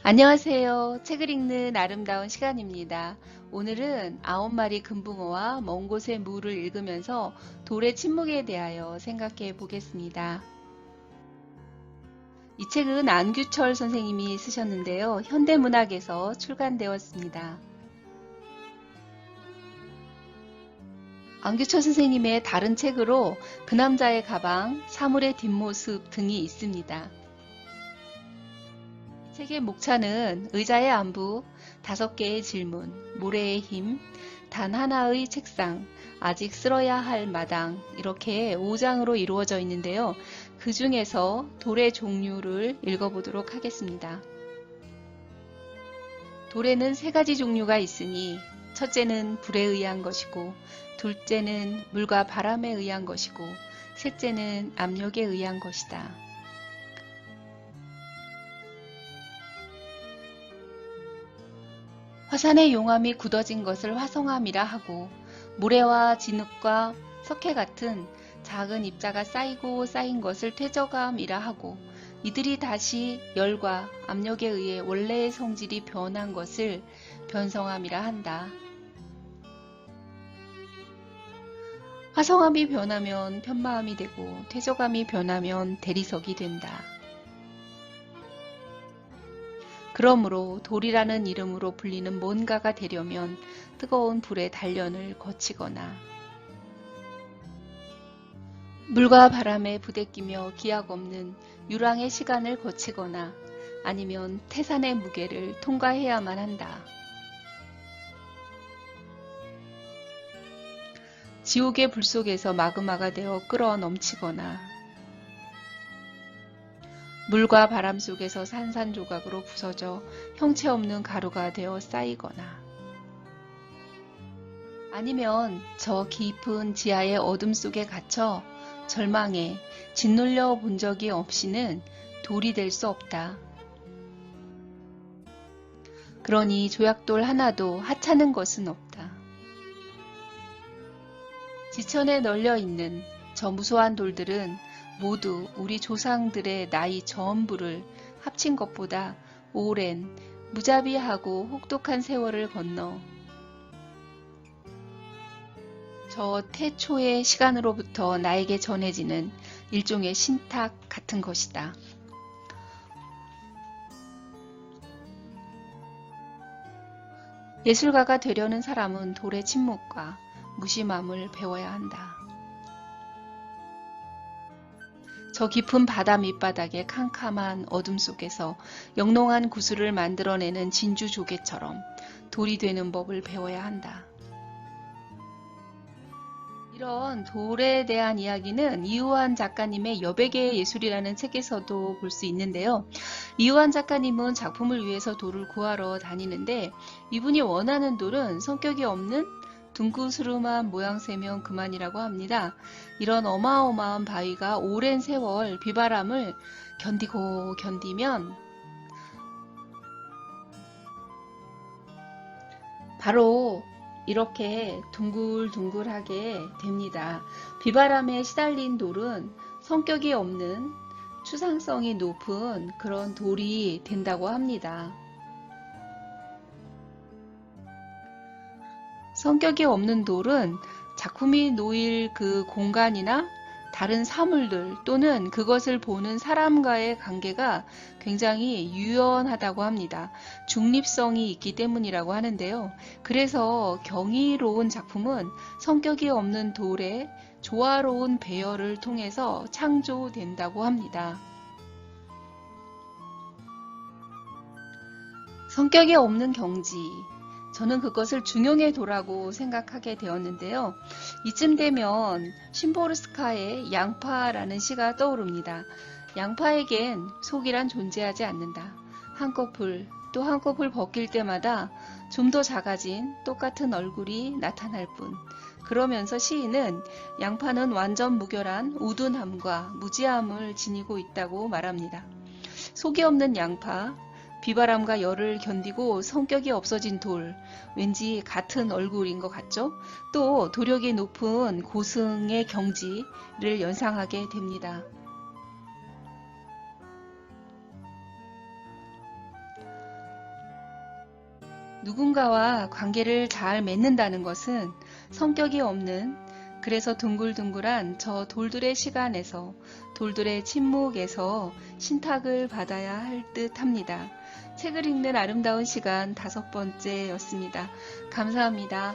안녕하세요. 책을 읽는 아름다운 시간입니다. 오늘은 9마리 금붕어와 먼 곳의 무를 읽으면서 돌의 침묵에 대하여 생각해 보겠습니다. 이 책은 안규철 선생님이 쓰셨는데요. 현대문학에서 출간되었습니다. 안규철 선생님의 다른 책으로 그 남자의 가방, 사물의 뒷모습 등이 있습니다. 책의 목차는 의자의 안부, 5개의 질문, 모래의 힘, 단 하나의 책상, 아직 쓸어야 할 마당 이렇게 5장으로 이루어져 있는데요. 그 중에서 돌의 종류를 읽어보도록 하겠습니다. 돌에는 3가지 종류가 있으니 첫째는 불에 의한 것이고 둘째는 물과 바람에 의한 것이고 셋째는 압력에 의한 것이다. 화산의 용암이 굳어진 것을 화성암이라 하고 모래와 진흙과 석회 같은 작은 입자가 쌓이고 쌓인 것을 퇴적암이라 하고 이들이 다시 열과 압력에 의해 원래의 성질이 변한 것을 변성암이라 한다. 화성암이 변하면 편마암이 되고 퇴적암이 변하면 대리석이 된다. 그러므로 돌이라는 이름으로 불리는 뭔가가 되려면 뜨거운 불의 단련을 거치거나 물과 바람에 부대끼며 기약 없는 유랑의 시간을 거치거나 아니면 태산의 무게를 통과해야만 한다. 지옥의 불 속에서 마그마가 되어 끓어 넘치거나 물과 바람 속에서 산산조각으로 부서져 형체 없는 가루가 되어 쌓이거나 아니면 저 깊은 지하의 어둠 속에 갇혀 절망에 짓눌려 본 적이 없이는 돌이 될 수 없다. 그러니 조약돌 하나도 하찮은 것은 없다. 지천에 널려 있는 저 무수한 돌들은 모두 우리 조상들의 나이 전부를 합친 것보다 오랜 무자비하고 혹독한 세월을 건너 저 태초의 시간으로부터 나에게 전해지는 일종의 신탁 같은 것이다. 예술가가 되려는 사람은 돌의 침묵과 무심함을 배워야 한다. 저 깊은 바다 밑바닥의 캄캄한 어둠 속에서 영롱한 구슬을 만들어내는 진주 조개처럼 돌이 되는 법을 배워야 한다. 이런 돌에 대한 이야기는 이우환 작가님의 여백의 예술이라는 책에서도 볼 수 있는데요. 이우환 작가님은 작품을 위해서 돌을 구하러 다니는데 이분이 원하는 돌은 성격이 없는 둥그스름한 모양새면 그만이라고 합니다. 이런 어마어마한 바위가 오랜 세월 비바람을 견디고 견디면 바로 이렇게 둥글둥글하게 됩니다. 비바람에 시달린 돌은 성격이 없는 추상성이 높은 그런 돌이 된다고 합니다. 성격이 없는 돌은 작품이 놓일 그 공간이나 다른 사물들 또는 그것을 보는 사람과의 관계가 굉장히 유연하다고 합니다. 중립성이 있기 때문이라고 하는데요. 그래서 경이로운 작품은 성격이 없는 돌의 조화로운 배열을 통해서 창조된다고 합니다. 성격이 없는 경지. 저는 그것을 중용의 도라고 생각하게 되었는데요. 이쯤 되면 심보르스카의 양파라는 시가 떠오릅니다. 양파에겐 속이란 존재하지 않는다. 한꺼풀 또 한꺼풀 벗길 때마다 좀 더 작아진 똑같은 얼굴이 나타날 뿐. 그러면서 시인은 양파는 완전 무결한 우둔함과 무지함을 지니고 있다고 말합니다. 속이 없는 양파, 비바람과 열을 견디고 성격이 없어진 돌, 왠지 같은 얼굴인 것 같죠? 또 도력이 높은 고승의 경지를 연상하게 됩니다. 누군가와 관계를 잘 맺는다는 것은 성격이 없는, 그래서 둥글둥글한 저 돌들의 시간에서, 돌들의 침묵에서 신탁을 받아야 할 듯 합니다. 책을 읽는 아름다운 시간 5번째였습니다. 감사합니다.